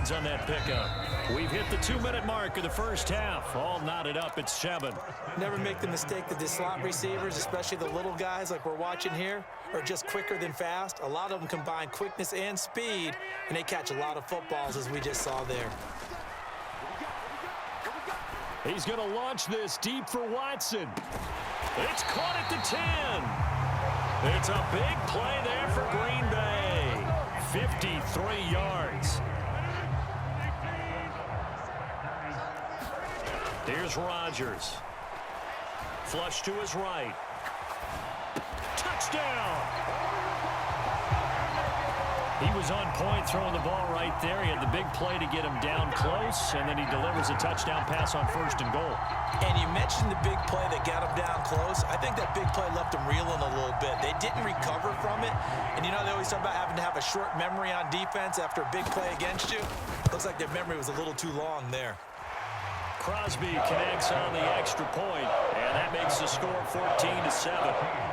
yards on that pickup. We've hit the 2-minute mark of the first half. All knotted up at 7. Never make the mistake that the slot receivers, especially the little guys like we're watching here, are just quicker than fast. A lot of them combine quickness and speed, and they catch a lot of footballs, as we just saw there. He's going to launch this deep for Watson. It's caught at the 10. It's a big play there for Green Bay. 53 yards. Here's Rodgers. Flush to his right. Touchdown! He was on point throwing the ball right there. He had the big play to get him down close, and then he delivers a touchdown pass on 1st and goal. And you mentioned the big play that got him down close. I think that big play left him reeling a little bit. They didn't recover from it. And, you know, they always talk about having to have a short memory on defense after a big play against you. Looks like their memory was a little too long there. Crosby connects on the extra point, and that makes the score 14-7.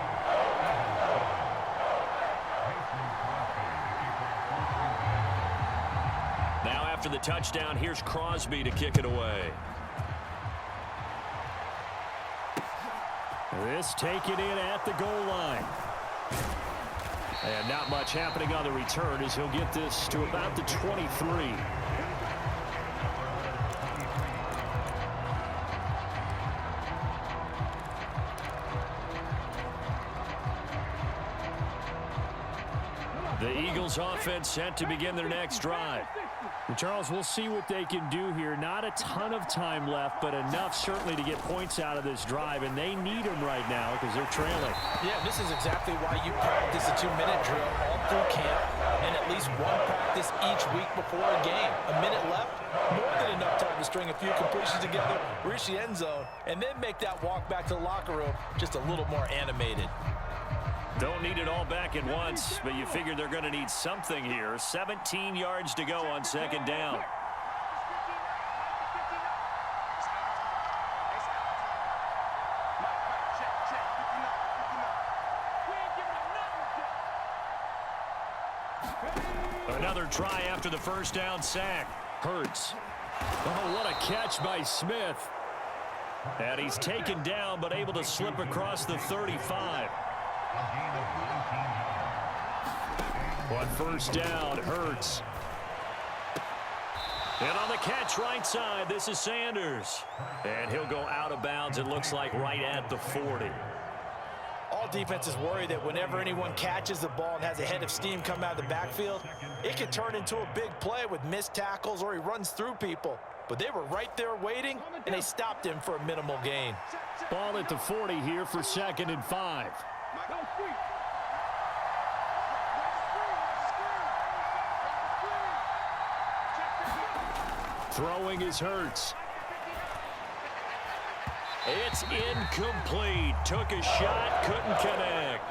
After the touchdown, here's Crosby to kick it away. This taken in at the goal line. And not much happening on the return as he'll get this to about the 23. The Eagles offense set to begin their next drive. And Charles, we'll see what they can do here. Not a ton of time left, but enough certainly to get points out of this drive, and they need them right now because they're trailing. Yeah, this is exactly why you practice a 2-minute drill all through camp and at least one practice each week before a game. A minute left, more than enough time to string a few completions together, reach the end zone, and then make that walk back to the locker room just a little more animated. Don't need it all back at once, but you figure they're going to need something here. 17 yards to go on 2nd down. Another try after the 1st down sack. Hurts. Oh, what a catch by Smith. And he's taken down, but able to slip across the 35. On 1st down, Hurts. And on the catch right side, this is Sanders. And he'll go out of bounds, it looks like, right at the 40. All defenses worry that whenever anyone catches the ball and has a head of steam come out of the backfield, it can turn into a big play with missed tackles or he runs through people. But they were right there waiting, and they stopped him for a minimal gain. Ball at the 40 here for 2nd and 5. Throwing is Hurts. It's incomplete. Took a shot, couldn't connect.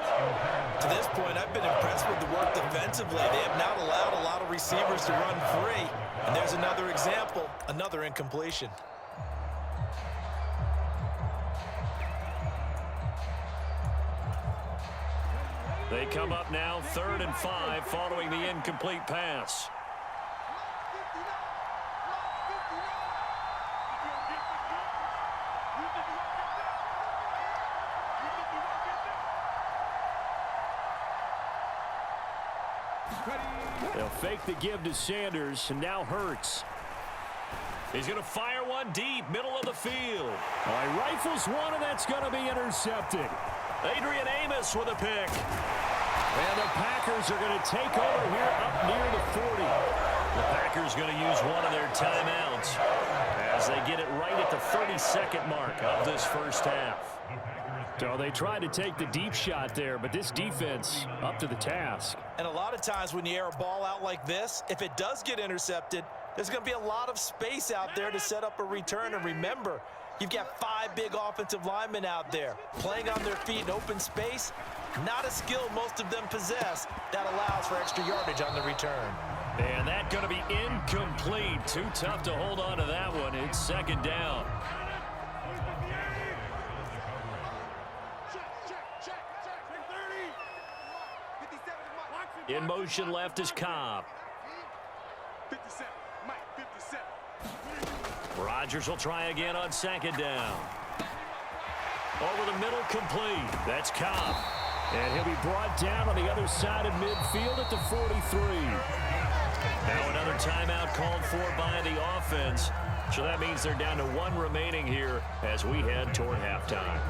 To this point, I've been impressed with the work defensively. They have not allowed a lot of receivers to run free. And there's another example, another incompletion. They come up now 3rd and 5 following the incomplete pass. They'll fake the give to Sanders, and now Hurts. He's going to fire one deep, middle of the field. He rifles one, and that's going to be intercepted. Adrian Amos with a pick. And the Packers are going to take over here up near the 40. The Packers going to use one of their timeouts as they get it right at the 32nd mark of this first half. So they tried to take the deep shot there, but this defense up to the task. And a lot of times when you air a ball out like this, if it does get intercepted, there's going to be a lot of space out there to set up a return. And remember, you've got 5 big offensive linemen out there playing on their feet in open space. Not a skill most of them possess that allows for extra yardage on the return. And that's going to be incomplete. Too tough to hold on to that one. It's 2nd down. In motion left is Cobb. Rodgers will try again on second down. Over the middle, complete. That's Cobb. And he'll be brought down on the other side of midfield at the 43. Now another timeout called for by the offense. So that means they're down to one remaining here as we head toward halftime.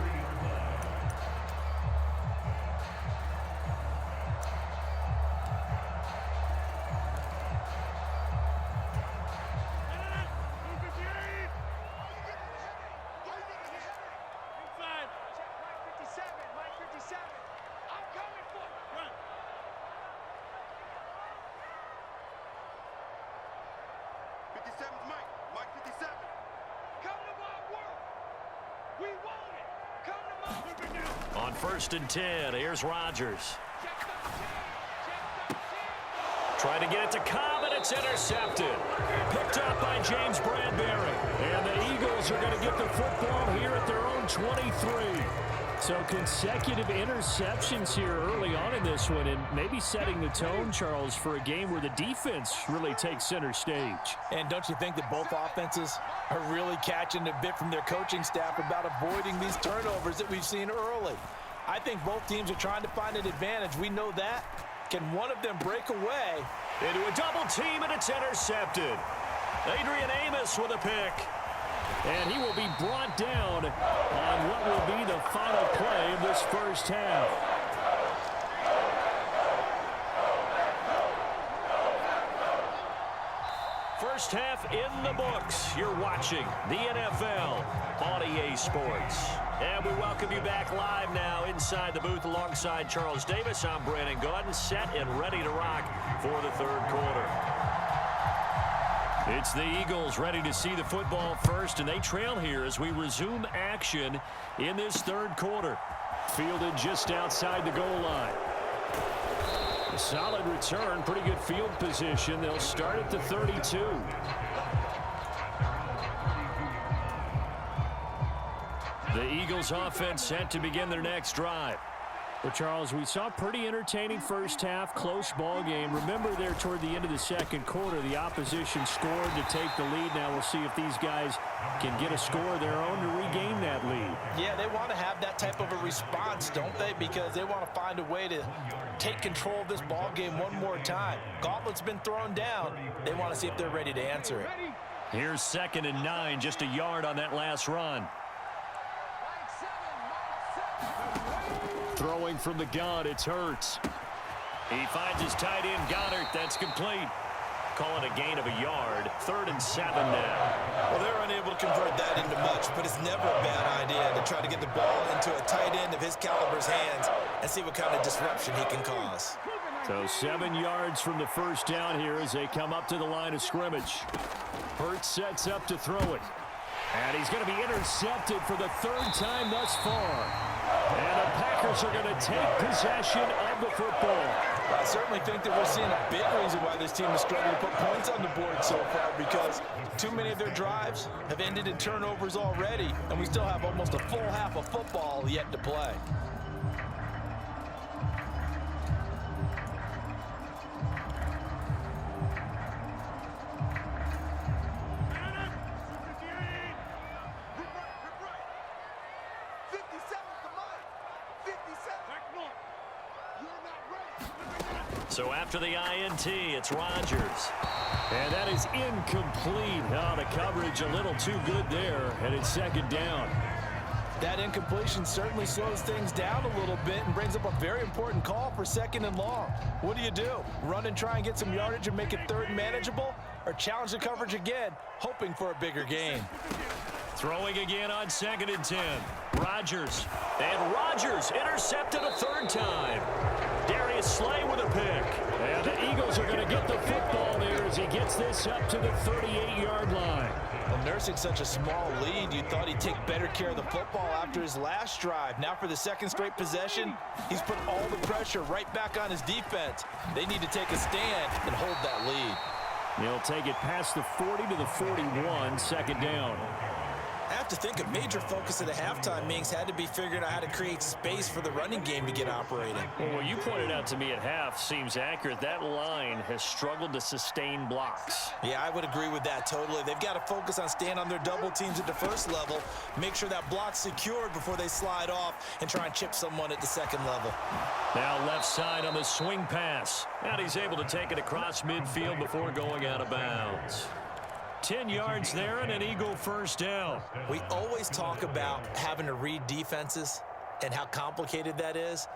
On 1st and 10, here's Rodgers. Trying to get it to Cobb, and it's intercepted. Picked up by James Bradbury. And the Eagles are going to get the football here at their own 23. So consecutive interceptions here early on in this one, and maybe setting the tone, Charles, for a game where the defense really takes center stage. And don't you think that both offenses are really catching a bit from their coaching staff about avoiding these turnovers that we've seen early? I think both teams are trying to find an advantage. We know that. Can one of them break away? Into a double team, and it's intercepted. Adrian Amos with a pick. And he will be brought down on what will be the final play of this first half. First half in the books. You're watching the NFL on EA Sports. And we welcome you back live now inside the booth alongside Charles Davis. I'm Brandon Gaudin, set and ready to rock for the third quarter. It's the Eagles ready to see the football first, and they trail here as we resume action in this third quarter. Fielded just outside the goal line. A solid return, pretty good field position. They'll start at the 32. The Eagles offense set to begin their next drive. Well, Charles, we saw a pretty entertaining first half, close ball game. Remember there toward the end of the second quarter, the opposition scored to take the lead. Now we'll see if these guys can get a score of their own to regain that lead. Yeah, they want to have that type of a response, don't they? Because they want to find a way to take control of this ball game one more time. Gauntlet's been thrown down. They want to see if they're ready to answer it. Here's 2nd and 9, just a yard on that last run. Throwing from the gun, it's Hurts. He finds his tight end, Goddard. That's complete. Call it a gain of a yard. 3rd and 7 now. Well, they're unable to convert that into much, but it's never a bad idea to try to get the ball into a tight end of his caliber's hands and see what kind of disruption he can cause. So 7 yards from the first down here as they come up to the line of scrimmage. Hurts sets up to throw it. And he's going to be intercepted for the 3rd time thus far. And the Packers are going to take possession of the football. I certainly think that we're seeing a big reason why this team is struggling to put points on the board so far, because too many of their drives have ended in turnovers already, and we still have almost a full half of football yet to play. So after the INT, it's Rodgers. And that is incomplete. Oh, the coverage a little too good there, and it's 2nd down. That incompletion certainly slows things down a little bit and brings up a very important call for 2nd and long. What do? Run and try and get some yardage and make it 3rd manageable, or challenge the coverage again, hoping for a bigger gain? Throwing again on 2nd and 10. Rodgers. And Rodgers intercepted a 3rd time. Darius Slay with a pick. And the Eagles are going to get the football there as he gets this up to the 38-yard line. Well, nursing such a small lead, you thought he'd take better care of the football after his last drive. Now for the 2nd straight possession, he's put all the pressure right back on his defense. They need to take a stand and hold that lead. They'll take it past the 40 to the 41, 2nd down. I have to think a major focus of the halftime meetings had to be figuring out how to create space for the running game to get operating. Well, what you pointed out to me at half seems accurate. That line has struggled to sustain blocks. Yeah, I would agree with that totally. They've got to focus on staying on their double teams at the first level, make sure that block's secured before they slide off and try and chip someone at the second level. Now left side on the swing pass. And he's able to take it across midfield before going out of bounds. 10 yards there and an Eagle first down. We always talk about having to read defenses and how complicated that is.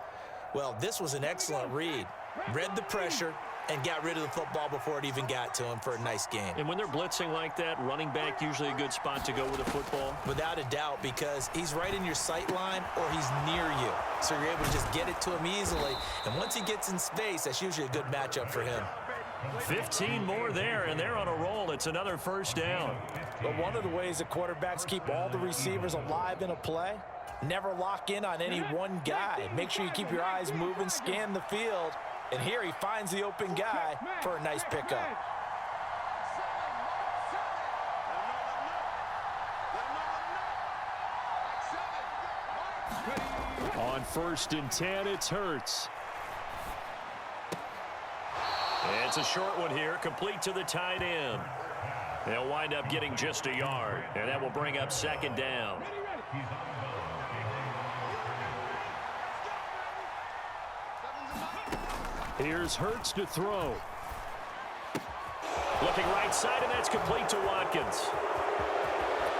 Well, this was an excellent read. Read the pressure and got rid of the football before it even got to him for a nice game. And when they're blitzing like that, running back usually a good spot to go with the football? Without a doubt, because he's right in your sight line or he's near you. So you're able to just get it to him easily. And once he gets in space, that's usually a good matchup for him. 15 more there, and they're on a roll. It's another first down. But one of the ways the quarterbacks keep all the receivers alive in a play, never lock in on any one guy. Make sure you keep your eyes moving, scan the field, and here he finds the open guy for a nice pickup. On 1st and 10, it's Hurts. It's a short one here, complete to the tight end. They'll wind up getting just a yard, and that will bring up 2nd down. Here's Hurts to throw. Looking right side, and that's complete to Watkins.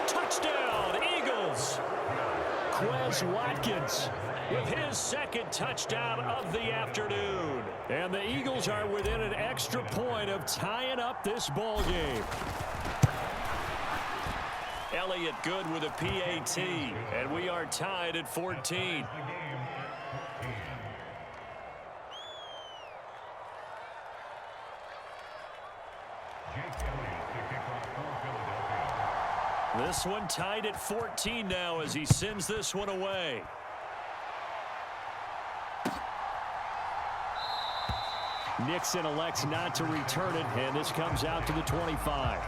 Touchdown, Eagles! Quez Watkins with his 2nd touchdown of the afternoon. And the Eagles are within an extra point of tying up this ball game. Elliott good with a PAT, and we are tied at 14. This one tied at 14 now as he sends this one away. Nixon elects not to return it, and this comes out to the 25.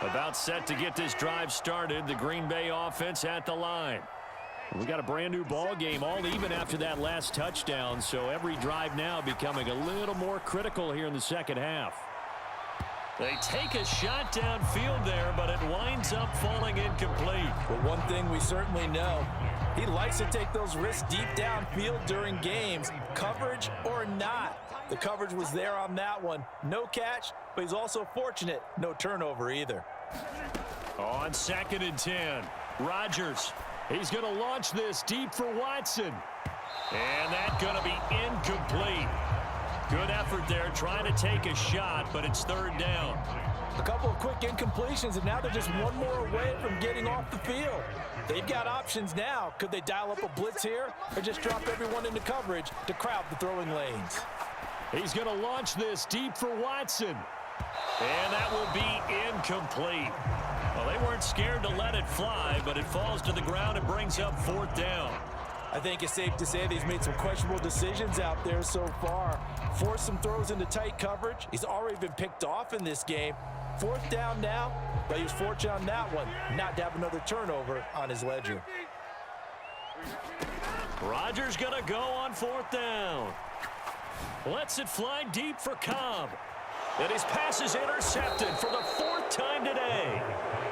About set to get this drive started. The Green Bay offense at the line. We got a brand new ball game, all even after that last touchdown. So every drive now becoming a little more critical here in the second half. They take a shot downfield there, but it winds up falling incomplete. But one thing we certainly know, he likes to take those risks deep downfield during games, coverage or not. The coverage was there on that one. No catch, but he's also fortunate. No turnover either. On 2nd and 10, Rodgers. He's going to launch this deep for Watson. And that's going to be incomplete. Good effort there trying to take a shot, but it's 3rd down. A couple of quick incompletions, and now they're just one more away from getting off the field. They've got options now. Could they dial up a blitz here or just drop everyone into coverage to crowd the throwing lanes? He's going to launch this deep for Watson. And that will be incomplete. Well, they weren't scared to let it fly, but it falls to the ground and brings up 4th down. I think it's safe to say that he's made some questionable decisions out there so far. Forced some throws into tight coverage. He's already been picked off in this game. 4th down now, but he was fortunate on that one not to have another turnover on his ledger. Rodgers going to go on 4th down. Lets it fly deep for Cobb. And his pass is intercepted for the 4th time today.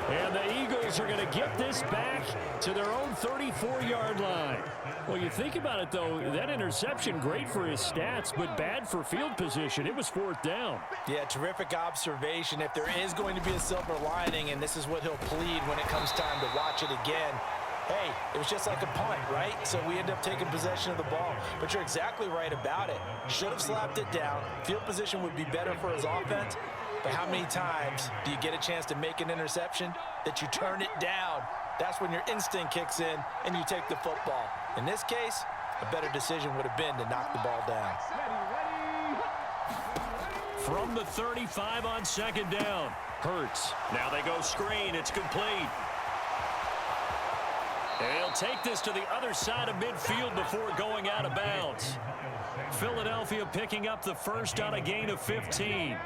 And the Eagles are going to get this back to their own 34-yard line. Well, you think about it, though, that interception, great for his stats, but bad for field position. It was 4th down. Yeah, terrific observation. If there is going to be a silver lining, and this is what he'll plead when it comes time to watch it again, hey, it was just like a punt, right? So we end up taking possession of the ball. But you're exactly right about it. Should have slapped it down. Field position would be better for his offense. But how many times do you get a chance to make an interception that you turn it down? That's when your instinct kicks in and you take the football. In this case, a better decision would have been to knock the ball down. From the 35 on second down. Hurts. Now they go screen. It's complete. They'll take this to the other side of midfield before going out of bounds. Philadelphia picking up the first on a gain of 15.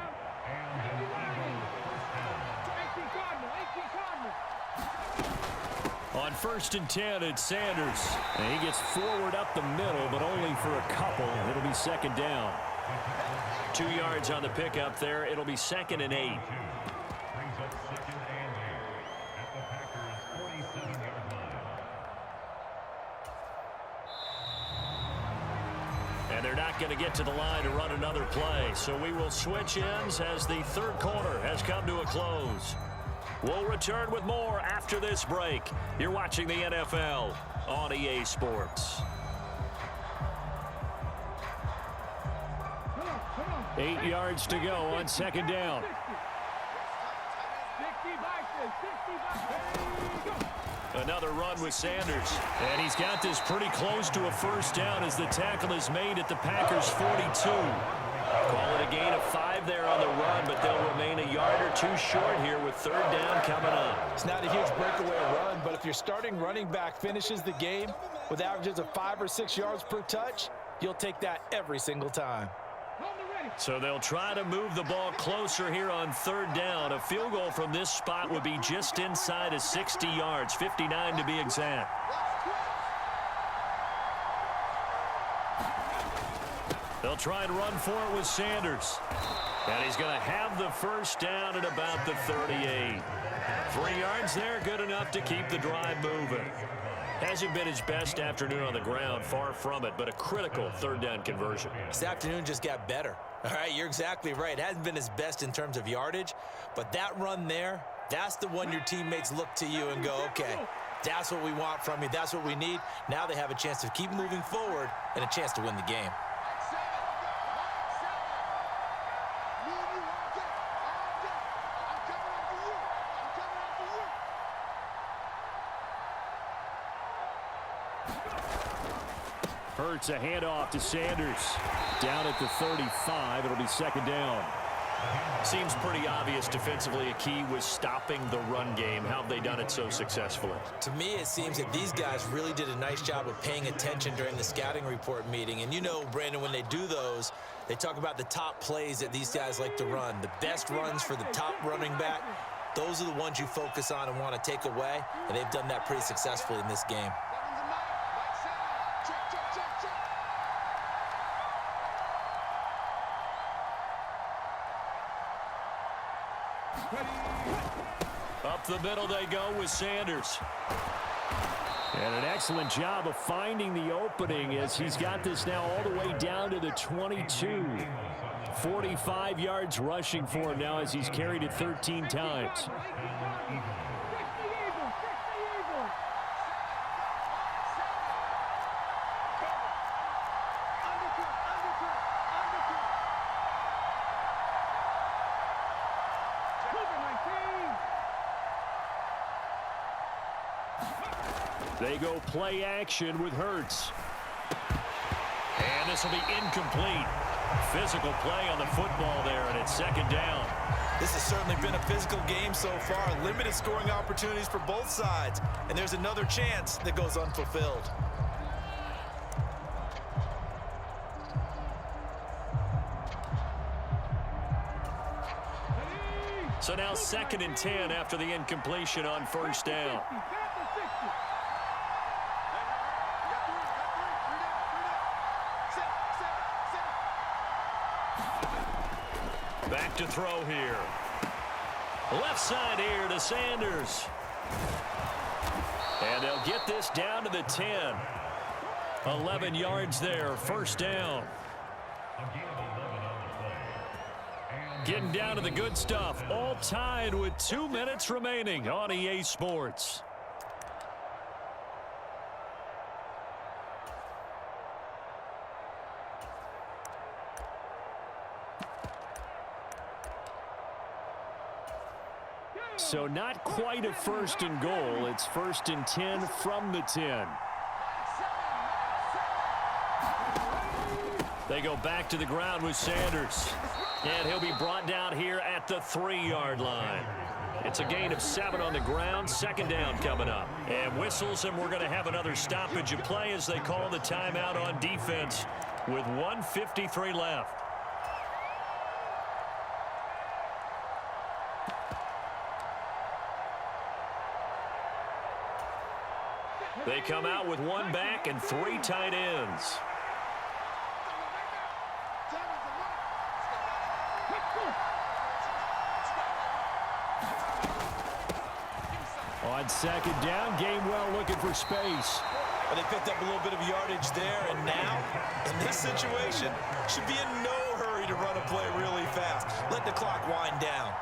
On 1st and 10, it's Sanders. And he gets forward up the middle, but only for a couple. It'll be second down. 2 yards on the pickup there. It'll be 2nd and 8. And they're not going to get to the line to run another play. So we will switch ends as the third quarter has come to a close. We'll return with more after this break. You're watching the NFL on EA Sports. 8 yards to go on second down. Another run with Sanders. And he's got this pretty close to a first down as the tackle is made at the Packers' 42. Call it a gain of 5 there on the run, but they'll remain a yard or 2 short here with third down coming up. It's not a huge breakaway run, but if your starting running back finishes the game with averages of 5 or 6 yards per touch, you'll take that every single time. So they'll try to move the ball closer here on third down. A field goal from this spot would be just inside of 60 yards, 59 to be exact. They'll try and run for it with Sanders. And he's going to have the first down at about the 38. 3 yards there, good enough to keep the drive moving. Hasn't been his best afternoon on the ground, far from it, but a critical third down conversion. This afternoon just got better. All right, you're exactly right. It hasn't been his best in terms of yardage, but that run there, that's the one your teammates look to you and go, okay, that's what we want from you. That's what we need. Now they have a chance to keep moving forward and a chance to win the game. Hurts a handoff to Sanders. Down at the 35, it'll be second down. Seems pretty obvious defensively a key was stopping the run game. How have they done it so successfully? To me, it seems that these guys really did a nice job of paying attention during the scouting report meeting. And you know, Brandon, when they do those, they talk about the top plays that these guys like to run. The best runs for the top running back, those are the ones you focus on and want to take away. And they've done that pretty successfully in this game. Up the middle they go with Sanders. And an excellent job of finding the opening as he's got this now all the way down to the 22. 45 yards rushing for him now as he's carried it 13 times. They go play action with Hurts. And this will be incomplete. Physical play on the football there, and it's second down. This has certainly been a physical game so far. Limited scoring opportunities for both sides. And there's another chance that goes unfulfilled. So now 2nd and 10 after the incompletion on first down. Back to throw here. Left side here to Sanders. And they'll get this down to the 10. 11 yards there, first down. Getting down to the good stuff. All tied with 2 minutes remaining on EA Sports. So not quite a 1st and goal. It's 1st and 10 from the 10. They go back to the ground with Sanders. And he'll be brought down here at the 3-yard line. It's a gain of 7 on the ground. Second down coming up. And whistles, and we're going to have another stoppage of play as they call the timeout on defense with 1:53 left. They come out with 1 back and 3 tight ends. On second down, Gainwell looking for space. Well, they picked up a little bit of yardage there, and now, in this situation, should be in no hurry to run a play really fast. Let the clock wind down.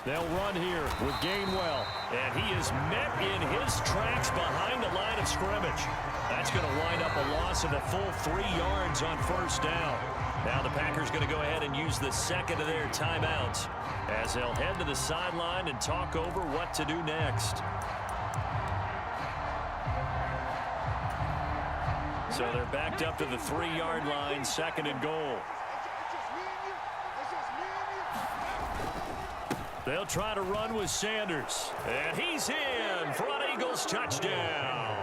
They'll run here with Gainwell. And he is met in his tracks behind the line of scrimmage. That's going to wind up a loss of a full 3 yards on first down. Now the Packers going to go ahead and use the second of their timeouts as they'll head to the sideline and talk over what to do next. So they're backed up to the 3-yard line, second and goal. They'll try to run with Sanders. And he's in for an Eagles touchdown.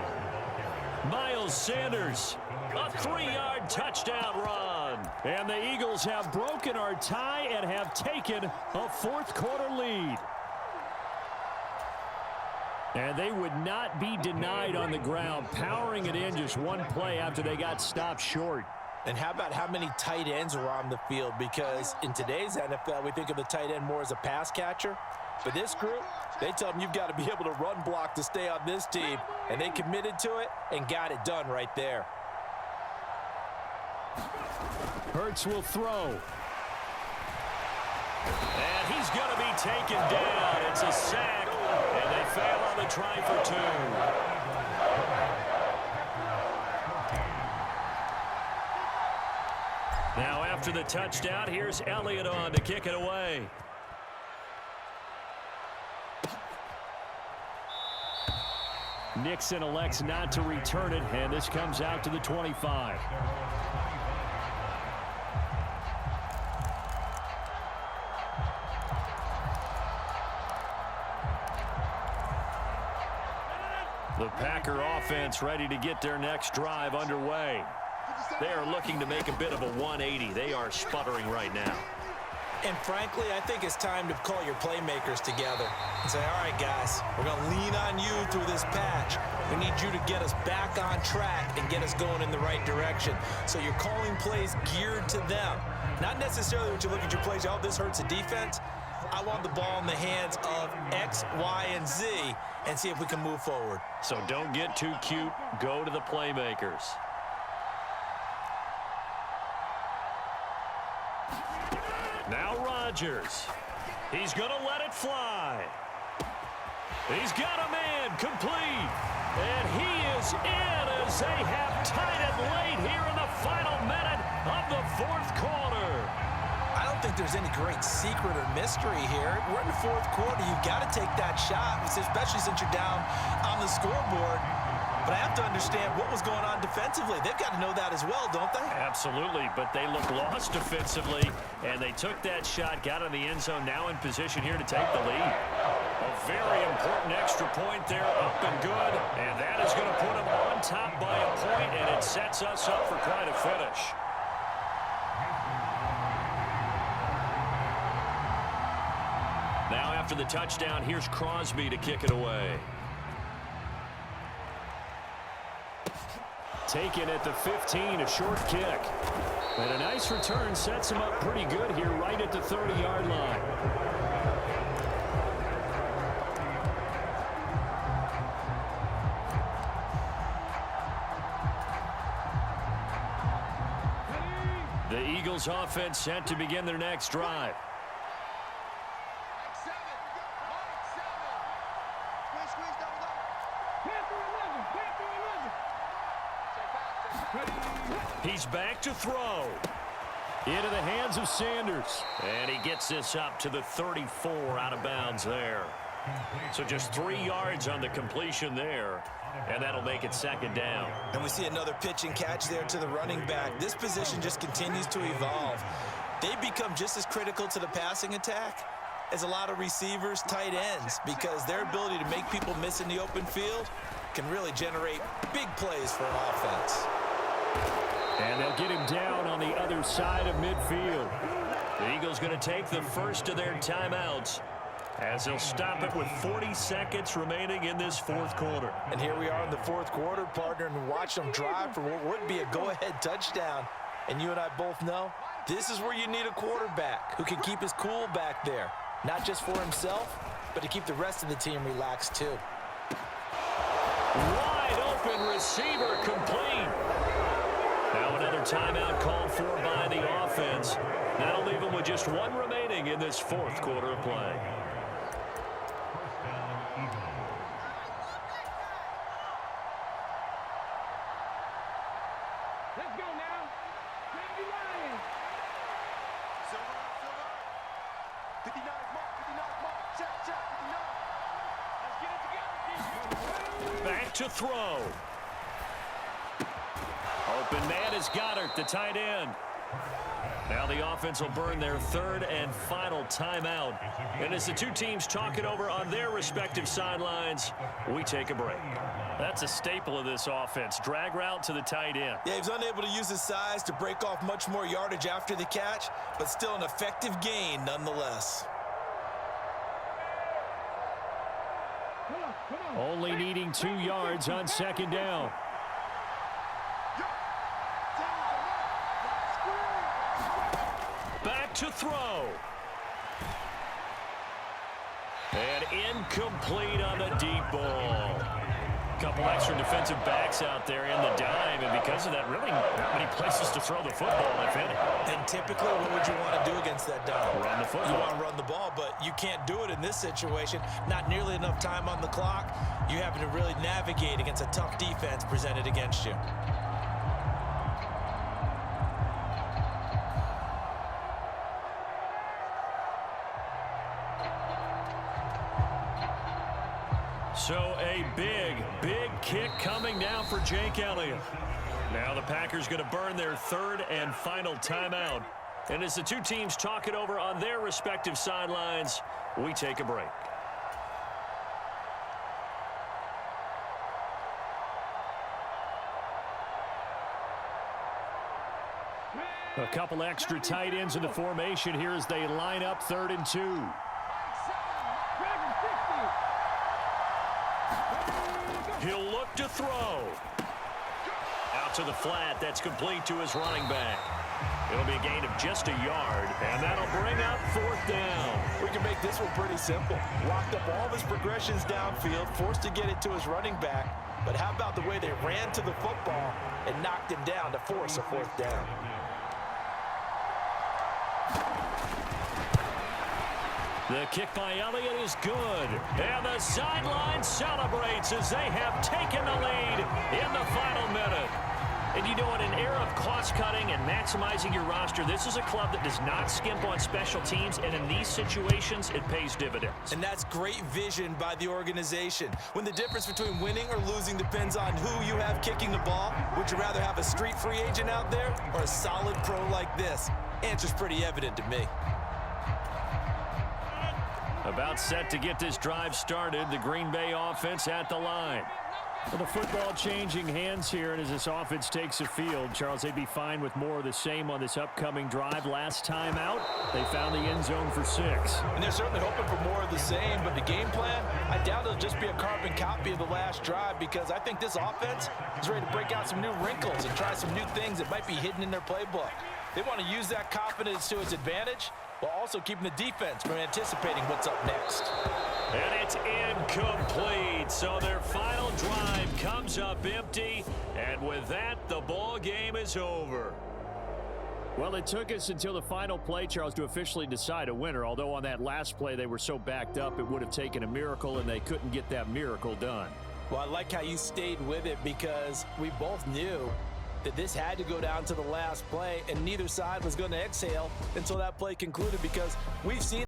Miles Sanders, a 3-yard touchdown run. And the Eagles have broken our tie and have taken a fourth-quarter lead. And they would not be denied on the ground, powering it in just one play after they got stopped short. And how about how many tight ends were on the field? Because in today's NFL, we think of the tight end more as a pass catcher. For this group, they tell them you've got to be able to run block to stay on this team. And they committed to it and got it done right there. Hurts will throw. And he's going to be taken down. It's a sack. And they fail on the try for 2. Now after the touchdown, here's Elliott on to kick it away. Nixon elects not to return it, and this comes out to the 25. The Packer offense ready to get their next drive underway. They are looking to make a bit of a 180. They are sputtering right now. And frankly, I think it's time to call your playmakers together and say, all right, guys, we're going to lean on you through this patch. We need you to get us back on track and get us going in the right direction. So you're calling plays geared to them. Not necessarily when you look at your plays, oh, this hurts the defense. I want the ball in the hands of X, Y, and Z and see if we can move forward. So don't get too cute. Go to the playmakers. Now Rodgers. He's going to let it fly. He's got a man complete. And he is in as they have tied it late here in the final minute of the fourth quarter. I don't think there's any great secret or mystery here. We're in the fourth quarter. You've got to take that shot, especially since you're down on the scoreboard. But I have to understand what was going on defensively. They've got to know that as well, don't they? Absolutely, but they look lost defensively, and they took that shot, got in the end zone, now in position here to take the lead. A very important extra point there, up and good, and that is going to put them on top by a point, and it sets us up for quite a finish. Now after the touchdown, here's Crosby to kick it away. Taken at the 15, a short kick. And a nice return sets him up pretty good here right at the 30-yard line. The Eagles offense set to begin their next drive. He's back to throw. Into the hands of Sanders. And he gets this up to the 34 out of bounds there. So just 3 yards on the completion there. And that'll make it second down. And we see another pitch and catch there to the running back. This position just continues to evolve. They become just as critical to the passing attack as a lot of receivers, tight ends, because their ability to make people miss in the open field can really generate big plays for an offense. And they'll get him down on the other side of midfield. The Eagles going to take the first of their timeouts as they'll stop it with 40 seconds remaining in this fourth quarter. And here we are in the fourth quarter, partner, and watch them drive for what would be a go-ahead touchdown. And you and I both know this is where you need a quarterback who can keep his cool back there, not just for himself, but to keep the rest of the team relaxed too. Wide open receiver complete. Now another timeout called for by the offense. That'll leave them with just 1 remaining in this fourth quarter of play. Let's go now. Safety line. Silver, 59 mark, 59 mark. Check, 59. Let's get it together. Back to throw. Open man is Goddard, the tight end. Now the offense will burn their third and final timeout. And as the two teams talk it over on their respective sidelines, we take a break. That's a staple of this offense. Drag route to the tight end. Yeah, he was unable to use his size to break off much more yardage after the catch, but still an effective gain nonetheless. Only needing 2 yards on second down. Back to throw. And incomplete on the deep ball. Couple extra defensive backs out there in the dime, and because of that, really not many places to throw the football, if any. And typically, what would you want to do against that dime? Run the football. You want to run the ball, but you can't do it in this situation. Not nearly enough time on the clock. You having to really navigate against a tough defense presented against you. So a big kick coming now for Jake Elliott. Now the Packers going to burn their third and final timeout. And as the two teams talk it over on their respective sidelines, we take a break. A couple extra tight ends in the formation here as they line up 3rd and 2. He'll look to throw. Out to the flat. That's complete to his running back. It'll be a gain of just a yard, and that'll bring up 4th down. We can make this one pretty simple. Locked up all of his progressions downfield, forced to get it to his running back. But how about the way they ran to the football and knocked him down to force a 4th down? The kick by Elliott is good. And the sideline celebrates as they have taken the lead in the final minute. And you know, in an era of cost-cutting and maximizing your roster, this is a club that does not skimp on special teams, and in these situations, it pays dividends. And that's great vision by the organization. When the difference between winning or losing depends on who you have kicking the ball, would you rather have a street free agent out there or a solid pro like this? Answer's pretty evident to me. About set to get this drive started, the Green Bay offense at the line. Well, the football changing hands here, and as this offense takes the field, Charles, they'd be fine with more of the same on this upcoming drive. Last time out, they found the end zone for 6. And they're certainly hoping for more of the same, but the game plan, I doubt it'll just be a carbon copy of the last drive, because I think this offense is ready to break out some new wrinkles and try some new things that might be hidden in their playbook. They want to use that confidence to its advantage, while also keeping the defense from anticipating what's up next. And it's incomplete. So their final drive comes up empty. And with that, the ball game is over. Well, it took us until the final play, Charles, to officially decide a winner. Although on that last play they were so backed up, it would have taken a miracle, and they couldn't get that miracle done. Well, I like how you stayed with it, because we both knew that this had to go down to the last play, and neither side was going to exhale until that play concluded, because we've seen